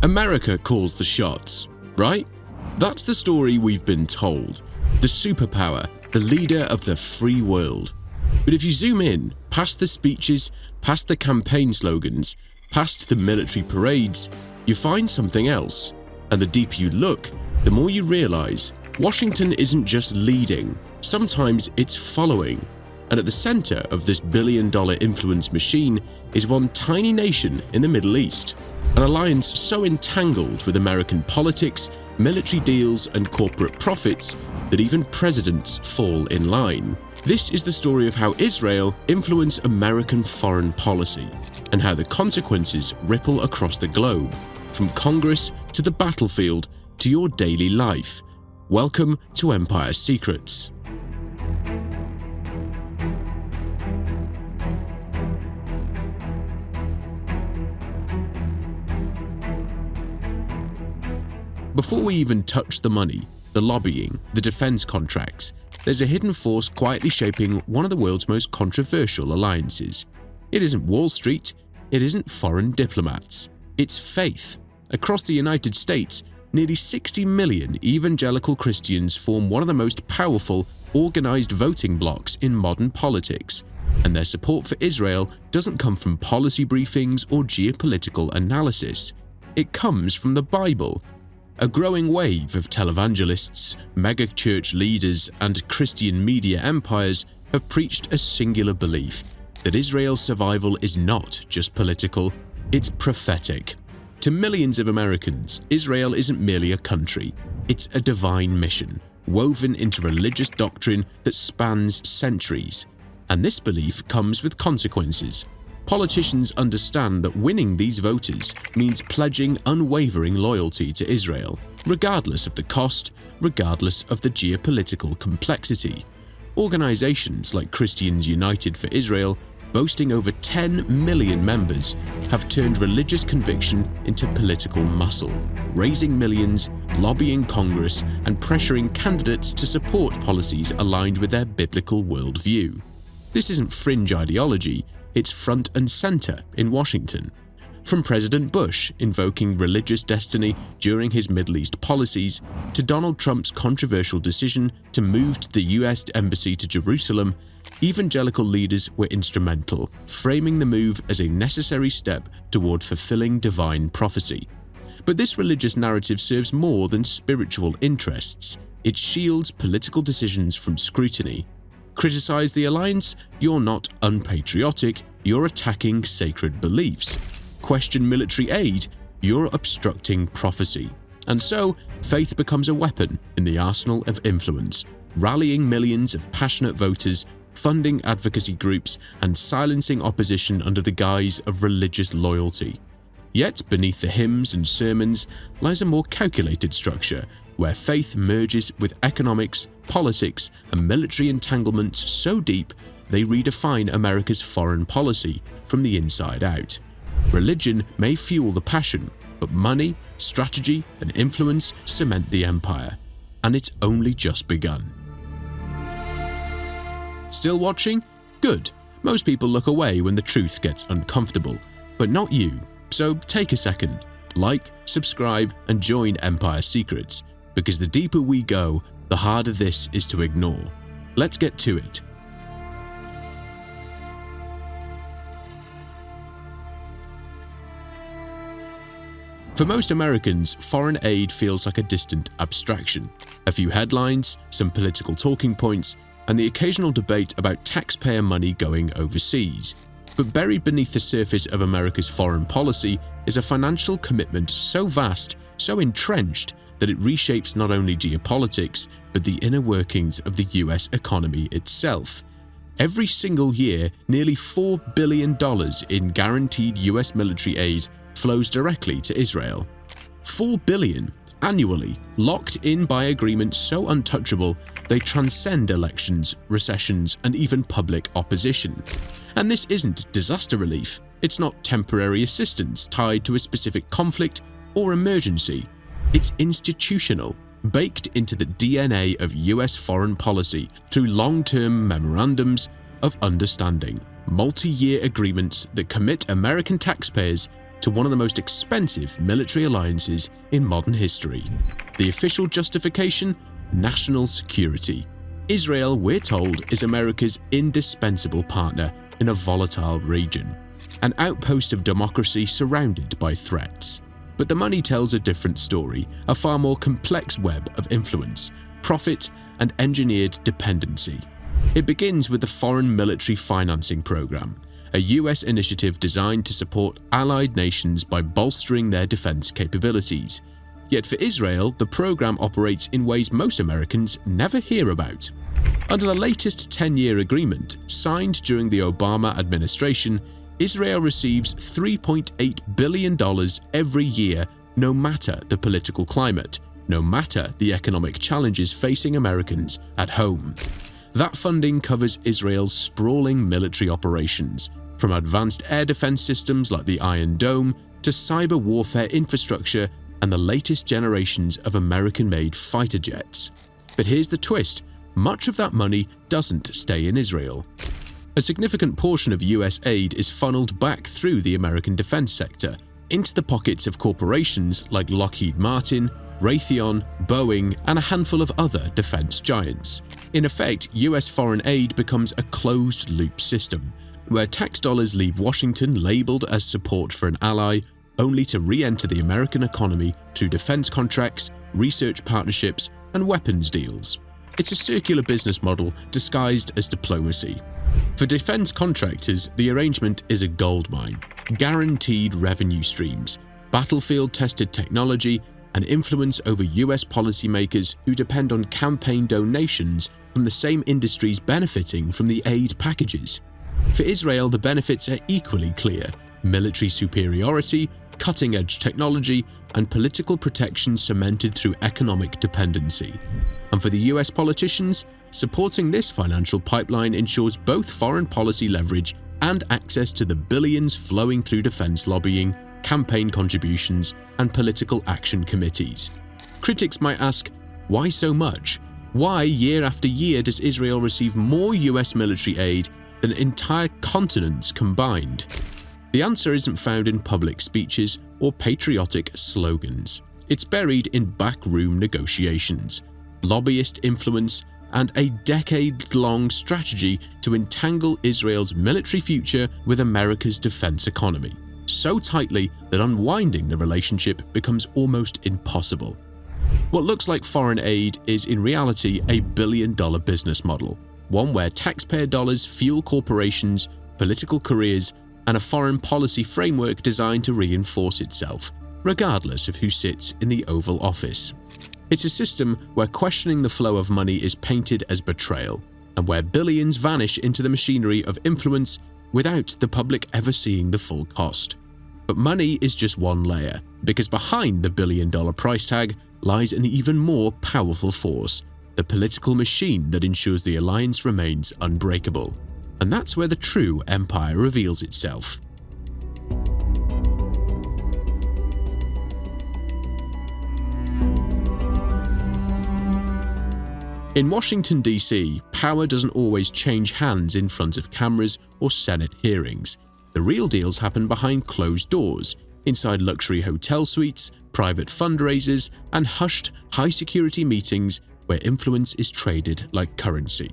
America calls the shots, right? That's the story we've been told. The superpower, the leader of the free world. But if you zoom in, past the speeches, past the campaign slogans, past the military parades, you find something else. And the deeper you look, the more you realize Washington isn't just leading, sometimes it's following. And at the center of this billion-dollar influence machine is one tiny nation in the Middle East, an alliance so entangled with American politics, military deals, and corporate profits that even presidents fall in line. This is the story of how Israel influenced American foreign policy, and how the consequences ripple across the globe, from Congress to the battlefield to your daily life. Welcome to Empire Secrets. Before we even touch the money, the lobbying, the defense contracts, there's a hidden force quietly shaping one of the world's most controversial alliances. It isn't Wall Street, it isn't foreign diplomats, it's faith. Across the United States, nearly 60 million evangelical Christians form one of the most powerful, organized voting blocs in modern politics, and their support for Israel doesn't come from policy briefings or geopolitical analysis. It comes from the Bible. A growing wave of televangelists, megachurch leaders, and Christian media empires have preached a singular belief: that Israel's survival is not just political, it's prophetic. To millions of Americans, Israel isn't merely a country, it's a divine mission, woven into religious doctrine that spans centuries. And this belief comes with consequences. Politicians understand that winning these voters means pledging unwavering loyalty to Israel, regardless of the cost, regardless of the geopolitical complexity. Organizations like Christians United for Israel, boasting over 10 million members, have turned religious conviction into political muscle, raising millions, lobbying Congress, and pressuring candidates to support policies aligned with their biblical worldview. This isn't fringe ideology, it's front and center in Washington. From President Bush invoking religious destiny during his Middle East policies, to Donald Trump's controversial decision to move the US Embassy to Jerusalem, evangelical leaders were instrumental, framing the move as a necessary step toward fulfilling divine prophecy. But this religious narrative serves more than spiritual interests. It shields political decisions from scrutiny. Criticize the alliance, you're not unpatriotic, you're attacking sacred beliefs. Question military aid, you're obstructing prophecy. And so, faith becomes a weapon in the arsenal of influence, rallying millions of passionate voters, funding advocacy groups, and silencing opposition under the guise of religious loyalty. Yet beneath the hymns and sermons lies a more calculated structure, where faith merges with economics, politics, and military entanglements so deep they redefine America's foreign policy from the inside out. Religion may fuel the passion, but money, strategy, and influence cement the empire. And it's only just begun. Still watching? Good. Most people look away when the truth gets uncomfortable, but not you. So take a second, like, subscribe, and join Empire Secrets, because the deeper we go, the harder this is to ignore. Let's get to it. For most Americans, foreign aid feels like a distant abstraction. A few headlines, some political talking points, and the occasional debate about taxpayer money going overseas. But buried beneath the surface of America's foreign policy is a financial commitment so vast, so entrenched, that it reshapes not only geopolitics, but the inner workings of the US economy itself. Every single year, nearly $4 billion in guaranteed US military aid flows directly to Israel. $4 billion annually, locked in by agreements so untouchable they transcend elections, recessions, and even public opposition. And this isn't disaster relief. It's not temporary assistance tied to a specific conflict or emergency. It's institutional, baked into the DNA of US foreign policy through long-term memorandums of understanding, multi-year agreements that commit American taxpayers to one of the most expensive military alliances in modern history. The official justification? National security. Israel, we're told, is America's indispensable partner in a volatile region, an outpost of democracy surrounded by threats. But the money tells a different story, a far more complex web of influence, profit, and engineered dependency. It begins with the Foreign Military Financing Program, a US initiative designed to support allied nations by bolstering their defense capabilities. Yet for Israel, the program operates in ways most Americans never hear about. Under the latest 10-year agreement, signed during the Obama administration, Israel receives $3.8 billion every year, no matter the political climate, no matter the economic challenges facing Americans at home. That funding covers Israel's sprawling military operations, from advanced air defense systems like the Iron Dome to cyber warfare infrastructure and the latest generations of American-made fighter jets. But here's the twist: much of that money doesn't stay in Israel. A significant portion of US aid is funneled back through the American defense sector, into the pockets of corporations like Lockheed Martin, Raytheon, Boeing, and a handful of other defense giants. In effect, US foreign aid becomes a closed-loop system, where tax dollars leave Washington labeled as support for an ally, only to re-enter the American economy through defense contracts, research partnerships, and weapons deals. It's a circular business model disguised as diplomacy. For defense contractors, the arrangement is a goldmine: guaranteed revenue streams, battlefield-tested technology, and influence over US policymakers who depend on campaign donations from the same industries benefiting from the aid packages. For Israel, the benefits are equally clear: military superiority, cutting-edge technology, and political protection cemented through economic dependency. And for the US politicians, supporting this financial pipeline ensures both foreign policy leverage and access to the billions flowing through defense lobbying, campaign contributions, and political action committees. Critics might ask, why so much? Why, year after year, does Israel receive more US military aid than entire continents combined? The answer isn't found in public speeches or patriotic slogans. It's buried in backroom negotiations, lobbyist influence, and a decade-long strategy to entangle Israel's military future with America's defense economy, so tightly that unwinding the relationship becomes almost impossible. What looks like foreign aid is in reality a billion-dollar business model, one where taxpayer dollars fuel corporations, political careers, and a foreign policy framework designed to reinforce itself, regardless of who sits in the Oval Office. It's a system where questioning the flow of money is painted as betrayal, and where billions vanish into the machinery of influence without the public ever seeing the full cost. But money is just one layer, because behind the billion-dollar price tag lies an even more powerful force: the political machine that ensures the alliance remains unbreakable. And that's where the true empire reveals itself. In Washington, D.C., power doesn't always change hands in front of cameras or Senate hearings. The real deals happen behind closed doors, inside luxury hotel suites, private fundraisers, and hushed, high-security meetings where influence is traded like currency.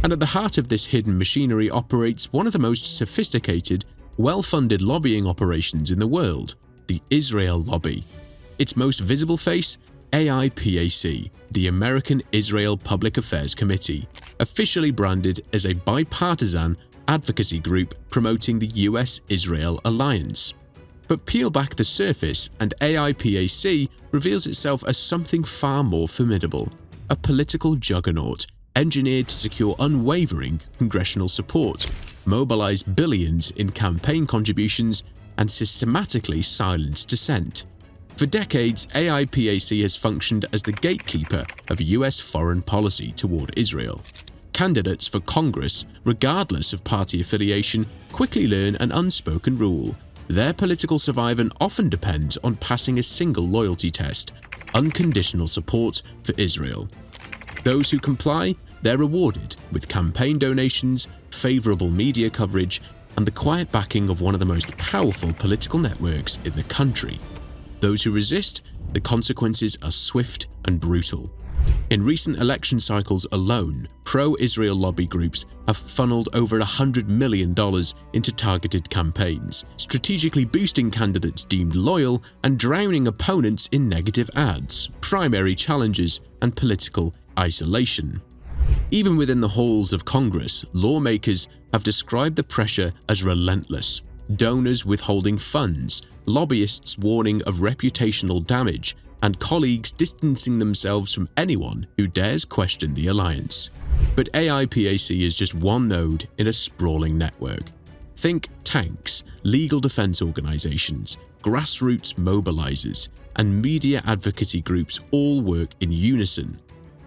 And at the heart of this hidden machinery operates one of the most sophisticated, well-funded lobbying operations in the world: the Israel Lobby. Its most visible face? AIPAC, the American Israel Public Affairs Committee, officially branded as a bipartisan advocacy group promoting the US-Israel alliance. But peel back the surface and AIPAC reveals itself as something far more formidable: a political juggernaut engineered to secure unwavering congressional support, mobilize billions in campaign contributions, and systematically silence dissent. For decades, AIPAC has functioned as the gatekeeper of US foreign policy toward Israel. Candidates for Congress, regardless of party affiliation, quickly learn an unspoken rule: their political survival often depends on passing a single loyalty test: unconditional support for Israel. Those who comply, they're rewarded with campaign donations, favorable media coverage, and the quiet backing of one of the most powerful political networks in the country. Those who resist, the consequences are swift and brutal. In recent election cycles alone, pro-Israel lobby groups have funneled over $100 million into targeted campaigns, strategically boosting candidates deemed loyal and drowning opponents in negative ads, primary challenges, and political isolation. Even within the halls of Congress, lawmakers have described the pressure as relentless, donors withholding funds, lobbyists warning of reputational damage, and colleagues distancing themselves from anyone who dares question the alliance. But AIPAC is just one node in a sprawling network. Think tanks, legal defense organizations, grassroots mobilizers, and media advocacy groups all work in unison,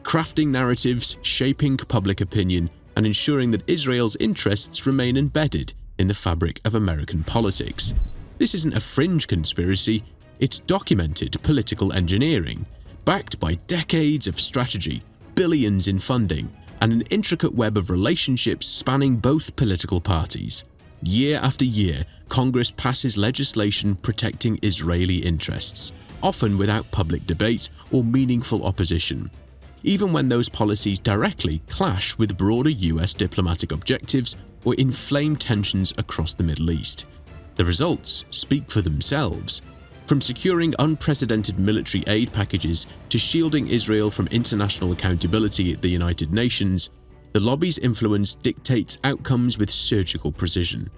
crafting narratives, shaping public opinion, and ensuring that Israel's interests remain embedded in the fabric of American politics. This isn't a fringe conspiracy. It's documented political engineering, backed by decades of strategy, billions in funding, and an intricate web of relationships spanning both political parties. Year after year, Congress passes legislation protecting Israeli interests, often without public debate or meaningful opposition, even when those policies directly clash with broader US diplomatic objectives or inflame tensions across the Middle East. The results speak for themselves. From securing unprecedented military aid packages to shielding Israel from international accountability at the United Nations, the lobby's influence dictates outcomes with surgical precision.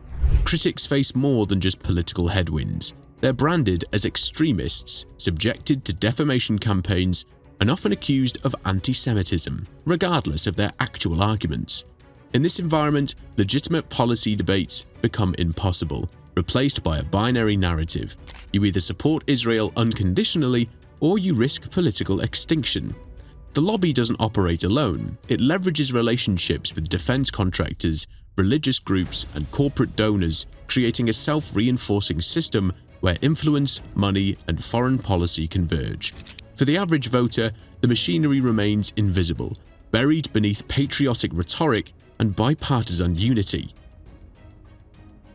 Critics face more than just political headwinds. They're branded as extremists, subjected to defamation campaigns, and often accused of anti-Semitism, regardless of their actual arguments. In this environment, legitimate policy debates become impossible, replaced by a binary narrative. You either support Israel unconditionally or you risk political extinction. The lobby doesn't operate alone. It leverages relationships with defense contractors, religious groups, and corporate donors, creating a self-reinforcing system where influence, money, and foreign policy converge. For the average voter, the machinery remains invisible, buried beneath patriotic rhetoric and bipartisan unity.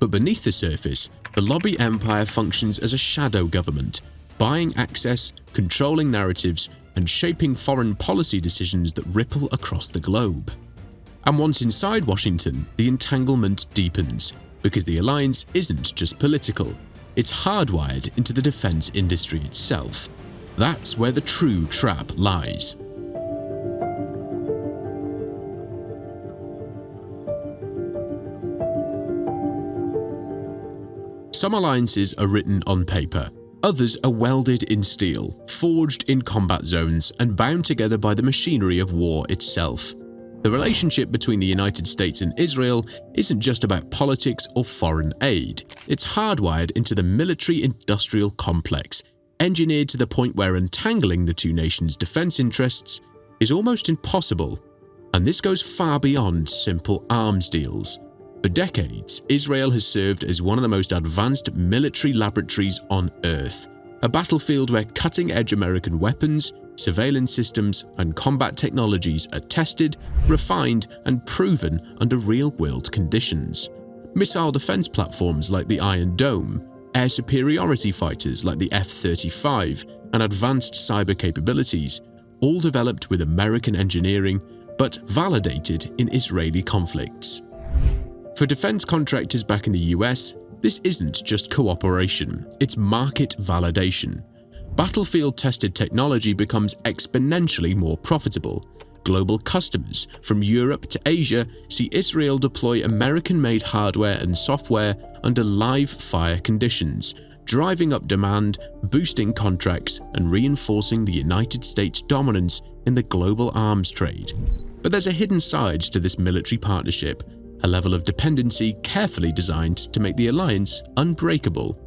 But beneath the surface, the lobby empire functions as a shadow government, buying access, controlling narratives, and shaping foreign policy decisions that ripple across the globe. And once inside Washington, the entanglement deepens, because the alliance isn't just political, it's hardwired into the defense industry itself. That's where the true trap lies. Some alliances are written on paper. Others are welded in steel, forged in combat zones, and bound together by the machinery of war itself. The relationship between the United States and Israel isn't just about politics or foreign aid. It's hardwired into the military-industrial complex, engineered to the point where untangling the two nations' defense interests is almost impossible. And this goes far beyond simple arms deals. For decades, Israel has served as one of the most advanced military laboratories on Earth, a battlefield where cutting-edge American weapons, surveillance systems, and combat technologies are tested, refined, and proven under real-world conditions. Missile defense platforms like the Iron Dome, air superiority fighters like the F-35, and advanced cyber capabilities, all developed with American engineering, but validated in Israeli conflicts. For defense contractors back in the US, this isn't just cooperation, it's market validation. Battlefield-tested technology becomes exponentially more profitable. Global customers from Europe to Asia see Israel deploy American-made hardware and software under live-fire conditions, driving up demand, boosting contracts, and reinforcing the United States' dominance in the global arms trade. But there's a hidden side to this military partnership, a level of dependency carefully designed to make the alliance unbreakable.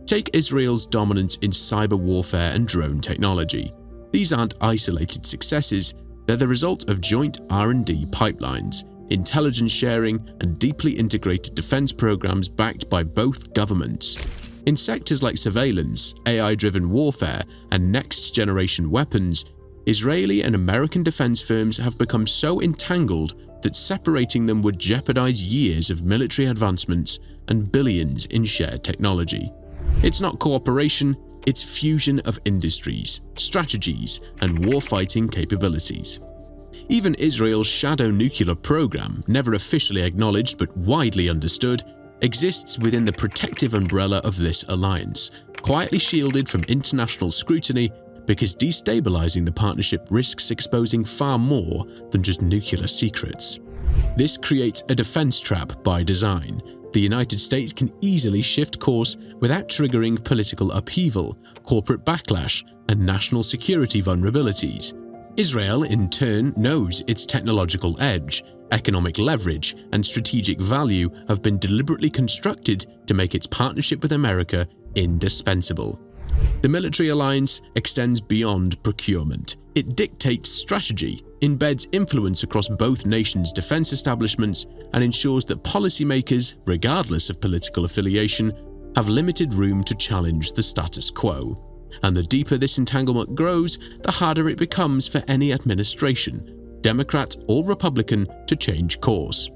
Take Israel's dominance in cyber warfare and drone technology. These aren't isolated successes, they're the result of joint R&D pipelines, intelligence sharing, and deeply integrated defense programs backed by both governments. In sectors like surveillance, AI-driven warfare, and next-generation weapons, Israeli and American defense firms have become so entangled that separating them would jeopardize years of military advancements and billions in shared technology. It's not cooperation, it's fusion of industries, strategies, and warfighting capabilities. Even Israel's shadow nuclear program, never officially acknowledged but widely understood, exists within the protective umbrella of this alliance, quietly shielded from international scrutiny because destabilizing the partnership risks exposing far more than just nuclear secrets. This creates a defense trap by design. The United States can easily shift course without triggering political upheaval, corporate backlash, and national security vulnerabilities. Israel, in turn, knows its technological edge, economic leverage, and strategic value have been deliberately constructed to make its partnership with America indispensable. The military alliance extends beyond procurement. It dictates strategy, embeds influence across both nations' defense establishments, and ensures that policymakers, regardless of political affiliation, have limited room to challenge the status quo. And the deeper this entanglement grows, the harder it becomes for any administration, Democrat or Republican, to change course.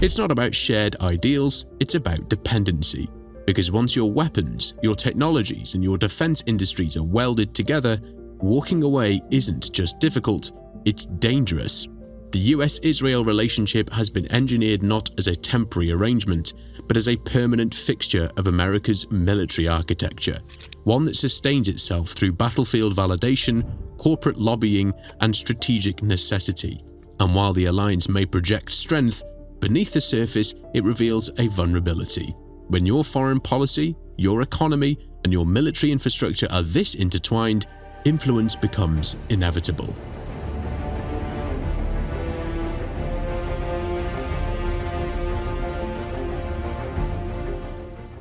It's not about shared ideals, it's about dependency. Because once your weapons, your technologies, and your defense industries are welded together, walking away isn't just difficult, it's dangerous. The US-Israel relationship has been engineered not as a temporary arrangement, but as a permanent fixture of America's military architecture, one that sustains itself through battlefield validation, corporate lobbying, and strategic necessity. And while the alliance may project strength, beneath the surface it reveals a vulnerability. When your foreign policy, your economy, and your military infrastructure are this intertwined, influence becomes inevitable.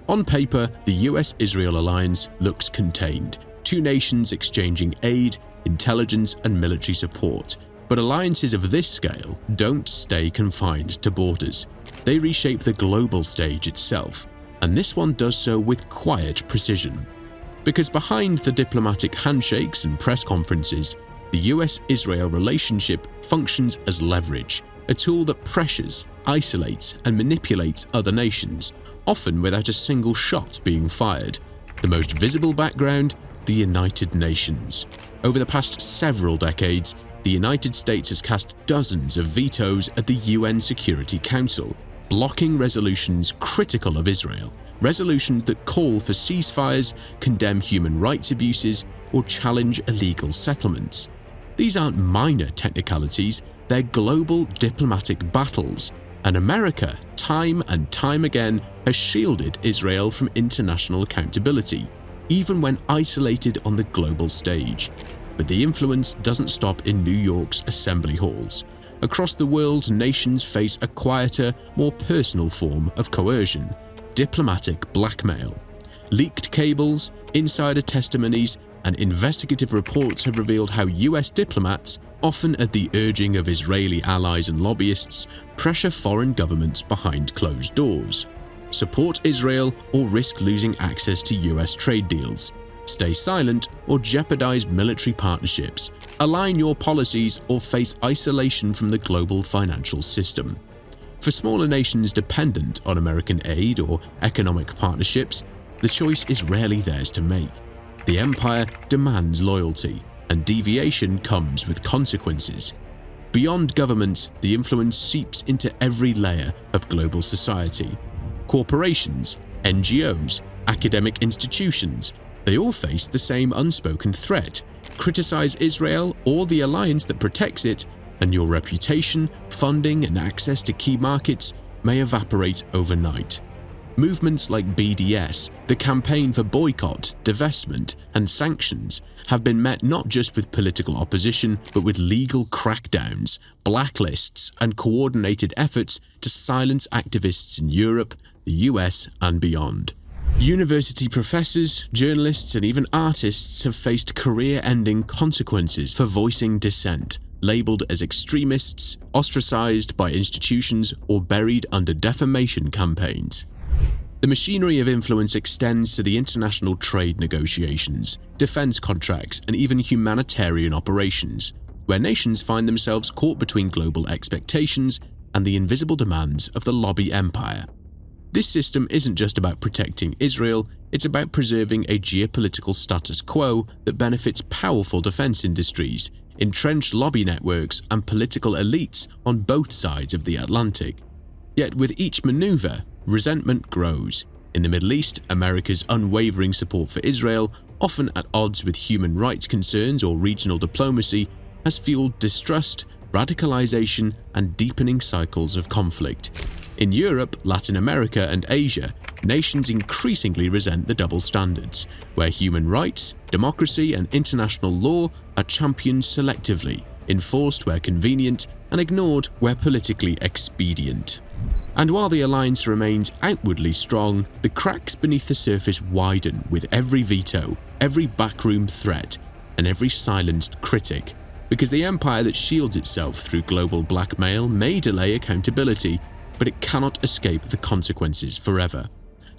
On paper, the US-Israel alliance looks contained, two nations exchanging aid, intelligence, and military support. But alliances of this scale don't stay confined to borders. They reshape the global stage itself, and this one does so with quiet precision. Because behind the diplomatic handshakes and press conferences, the US-Israel relationship functions as leverage, a tool that pressures, isolates, and manipulates other nations, often without a single shot being fired. The most visible background, the United Nations. Over the past several decades, the United States has cast dozens of vetoes at the UN Security Council, blocking resolutions critical of Israel, resolutions that call for ceasefires, condemn human rights abuses, or challenge illegal settlements. These aren't minor technicalities, they're global diplomatic battles, and America, time and time again, has shielded Israel from international accountability, even when isolated on the global stage. But the influence doesn't stop in New York's assembly halls. Across the world, nations face a quieter, more personal form of coercion, diplomatic blackmail. Leaked cables, insider testimonies, and investigative reports have revealed how US diplomats, often at the urging of Israeli allies and lobbyists, pressure foreign governments behind closed doors. Support Israel or risk losing access to US trade deals. Stay silent or jeopardize military partnerships. Align your policies or face isolation from the global financial system. For smaller nations dependent on American aid or economic partnerships, the choice is rarely theirs to make. The empire demands loyalty, and deviation comes with consequences. Beyond government, the influence seeps into every layer of global society. Corporations, NGOs, academic institutions, they all face the same unspoken threat. Criticize Israel or the alliance that protects it, and your reputation, funding, and access to key markets may evaporate overnight. Movements like BDS, the campaign for boycott, divestment, and sanctions, have been met not just with political opposition, but with legal crackdowns, blacklists, and coordinated efforts to silence activists in Europe, the US, and beyond. University professors, journalists, and even artists have faced career-ending consequences for voicing dissent, labeled as extremists, ostracized by institutions, or buried under defamation campaigns. The machinery of influence extends to the international trade negotiations, defense contracts, and even humanitarian operations, where nations find themselves caught between global expectations and the invisible demands of the lobby empire. This system isn't just about protecting Israel, it's about preserving a geopolitical status quo that benefits powerful defense industries, entrenched lobby networks, and political elites on both sides of the Atlantic. Yet with each maneuver, resentment grows. In the Middle East, America's unwavering support for Israel, often at odds with human rights concerns or regional diplomacy, has fueled distrust, radicalization, and deepening cycles of conflict. In Europe, Latin America, and Asia, nations increasingly resent the double standards, where human rights, democracy, and international law are championed selectively, enforced where convenient, and ignored where politically expedient. And while the alliance remains outwardly strong, the cracks beneath the surface widen with every veto, every backroom threat, and every silenced critic. Because the empire that shields itself through global blackmail may delay accountability, but it cannot escape the consequences forever.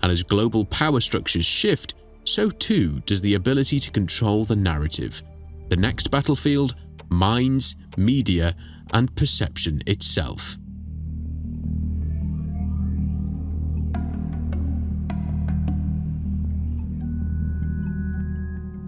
And as global power structures shift, so too does the ability to control the narrative. The next battlefield, minds, media, and perception itself.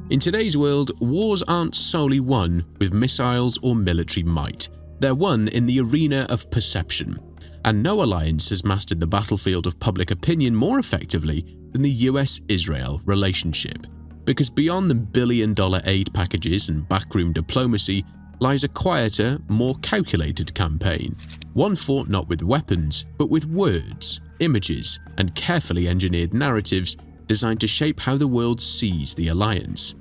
In today's world, wars aren't solely won with missiles or military might. They're won in the arena of perception. And no alliance has mastered the battlefield of public opinion more effectively than the US-Israel relationship. Because beyond the billion-dollar aid packages and backroom diplomacy lies a quieter, more calculated campaign. One fought not with weapons, but with words, images, and carefully engineered narratives designed to shape how the world sees the alliance.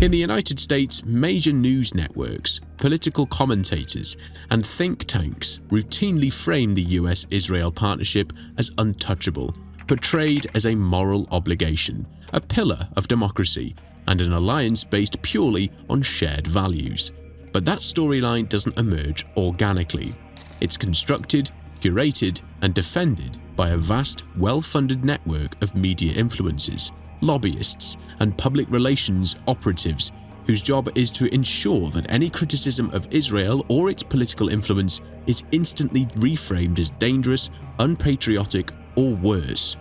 In the United States, major news networks, political commentators, and think tanks routinely frame the US-Israel partnership as untouchable, portrayed as a moral obligation, a pillar of democracy, and an alliance based purely on shared values. But that storyline doesn't emerge organically. It's constructed, curated, and defended by a vast, well-funded network of media influencers, lobbyists, and public relations operatives whose job is to ensure that any criticism of Israel or its political influence is instantly reframed as dangerous, unpatriotic, or worse.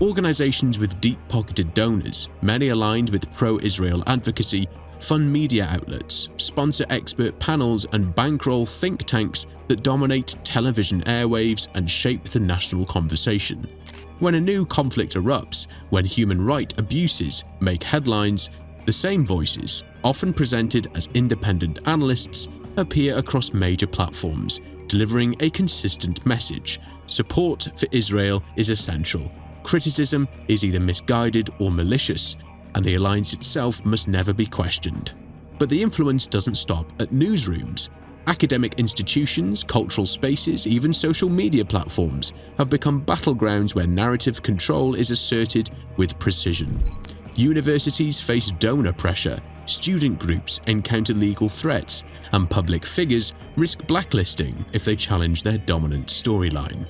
Organizations with deep-pocketed donors, many aligned with pro-Israel advocacy, fund media outlets, sponsor expert panels, and bankroll think tanks that dominate television airwaves and shape the national conversation. When a new conflict erupts, when human rights abuses make headlines, the same voices, often presented as independent analysts, appear across major platforms, delivering a consistent message. Support for Israel is essential. Criticism is either misguided or malicious, and the alliance itself must never be questioned. But the influence doesn't stop at newsrooms. Academic institutions, cultural spaces, even social media platforms have become battlegrounds where narrative control is asserted with precision. Universities face donor pressure, student groups encounter legal threats, and public figures risk blacklisting if they challenge their dominant storyline.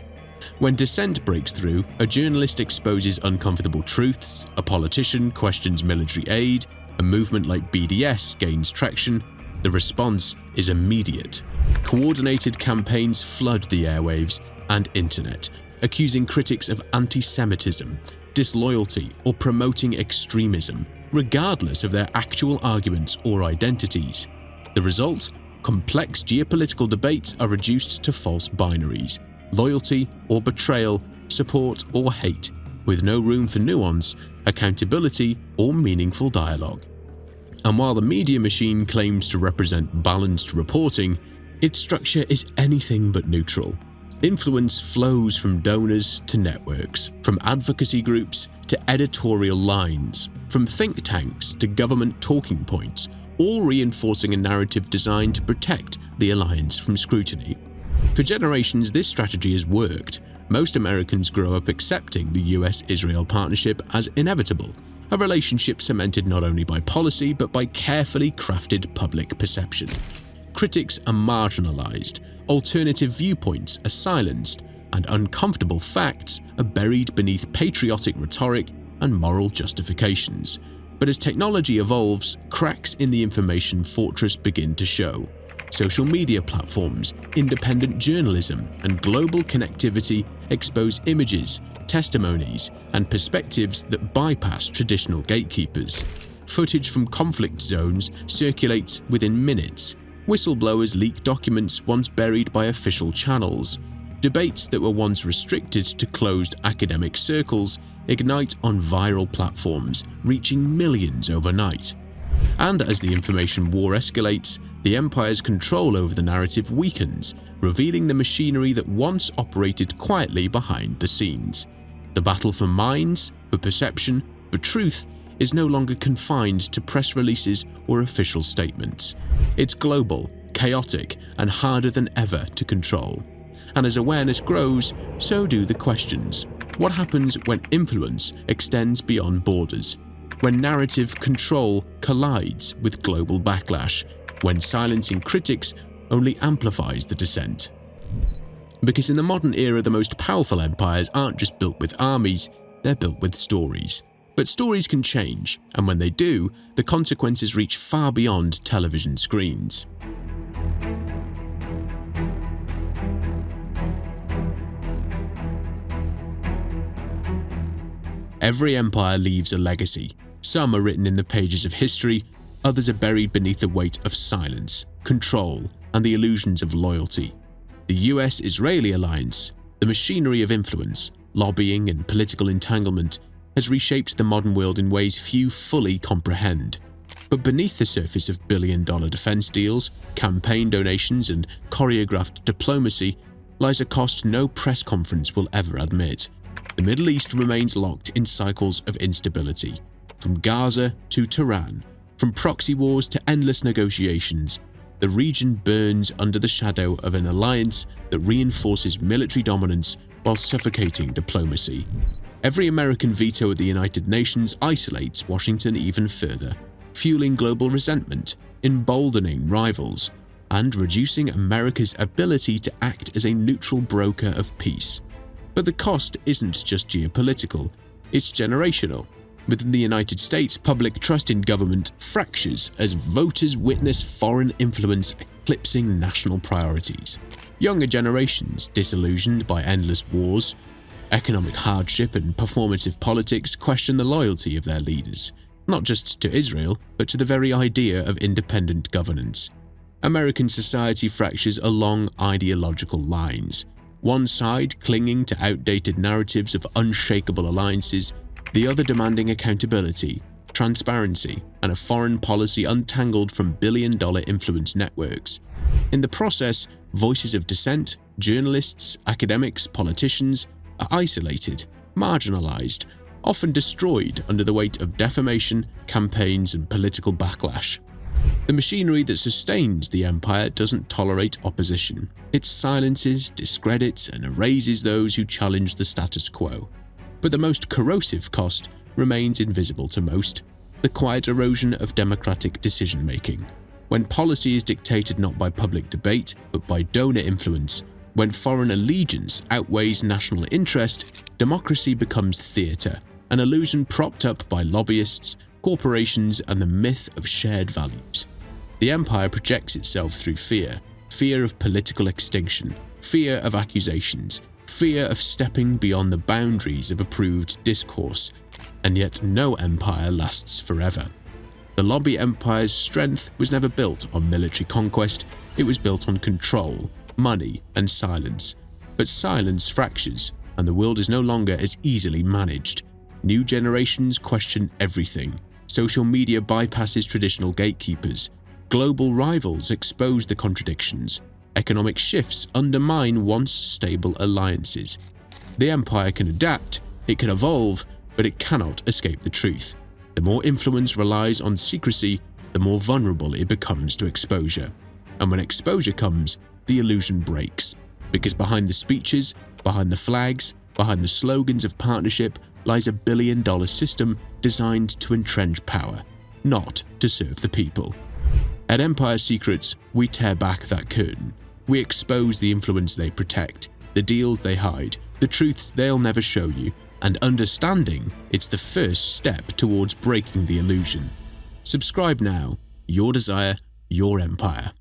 When dissent breaks through, a journalist exposes uncomfortable truths, a politician questions military aid, a movement like BDS gains traction, the response is immediate. Coordinated campaigns flood the airwaves and internet, accusing critics of anti-Semitism, disloyalty, or promoting extremism, regardless of their actual arguments or identities. The result? Complex geopolitical debates are reduced to false binaries: loyalty or betrayal, support or hate, with no room for nuance, accountability, or meaningful dialogue. And while the media machine claims to represent balanced reporting, its structure is anything but neutral. Influence flows from donors to networks, from advocacy groups to editorial lines, from think tanks to government talking points, all reinforcing a narrative designed to protect the alliance from scrutiny. For generations, this strategy has worked. Most Americans grow up accepting the US-Israel partnership as inevitable, a relationship cemented not only by policy but by carefully crafted public perception. Critics are marginalized, alternative viewpoints are silenced, and uncomfortable facts are buried beneath patriotic rhetoric and moral justifications. But as technology evolves, cracks in the information fortress begin to show. social media platforms, independent journalism, and global connectivity expose images, testimonies, and perspectives that bypass traditional gatekeepers. Footage from conflict zones circulates within minutes. Whistleblowers leak documents once buried by official channels. Debates that were once restricted to closed academic circles ignite on viral platforms, reaching millions overnight. And as the information war escalates, the empire's control over the narrative weakens, revealing the machinery that once operated quietly behind the scenes. The battle for minds, for perception, for truth is no longer confined to press releases or official statements. It's global, chaotic, and harder than ever to control. And as awareness grows, so do the questions. What happens when influence extends beyond borders? When narrative control collides with global backlash? When silencing critics only amplifies the dissent? Because in the modern era, the most powerful empires aren't just built with armies, they're built with stories. But stories can change, and when they do, the consequences reach far beyond television screens. Every empire leaves a legacy. Some are written in the pages of history, others are buried beneath the weight of silence, control, and the illusions of loyalty. The US-Israeli alliance, the machinery of influence, lobbying, and political entanglement, has reshaped the modern world in ways few fully comprehend. But beneath the surface of billion-dollar defense deals, campaign donations, and choreographed diplomacy lies a cost no press conference will ever admit. The Middle East remains locked in cycles of instability. From Gaza to Tehran, from proxy wars to endless negotiations, the region burns under the shadow of an alliance that reinforces military dominance while suffocating diplomacy. Every American veto at the United Nations isolates Washington even further, fueling global resentment, emboldening rivals, and reducing America's ability to act as a neutral broker of peace. But the cost isn't just geopolitical, it's generational. Within the United States, public trust in government fractures as voters witness foreign influence eclipsing national priorities. Younger generations, disillusioned by endless wars, economic hardship, and performative politics, question the loyalty of their leaders, not just to Israel, but to the very idea of independent governance. American society fractures along ideological lines. One side clinging to outdated narratives of unshakable alliances, the other demanding accountability, transparency, and a foreign policy untangled from billion-dollar influence networks. In the process, voices of dissent, journalists, academics, politicians, are isolated, marginalized, often destroyed under the weight of defamation, campaigns, and political backlash. The machinery that sustains the empire doesn't tolerate opposition. It silences, discredits, and erases those who challenge the status quo. But the most corrosive cost remains invisible to most: the quiet erosion of democratic decision-making. When policy is dictated not by public debate, but by donor influence, when foreign allegiance outweighs national interest, democracy becomes theatre, an illusion propped up by lobbyists, corporations, and the myth of shared values. The empire projects itself through fear: fear of political extinction, fear of accusations, fear of stepping beyond the boundaries of approved discourse. And yet no empire lasts forever. The lobby empire's strength was never built on military conquest, it was built on control, money, and silence. But silence fractures, and the world is no longer as easily managed. New generations question everything. Social media bypasses traditional gatekeepers. Global rivals expose the contradictions. Economic shifts undermine once stable alliances. The empire can adapt, it can evolve, but it cannot escape the truth. The more influence relies on secrecy, the more vulnerable it becomes to exposure. And when exposure comes, the illusion breaks. Because behind the speeches, behind the flags, behind the slogans of partnership lies a billion-dollar system designed to entrench power, not to serve the people. At Empire Secrets, we tear back that curtain. We expose the influence they protect, the deals they hide, the truths they'll never show you, and understanding it's the first step towards breaking the illusion. Subscribe now. Your desire, your empire.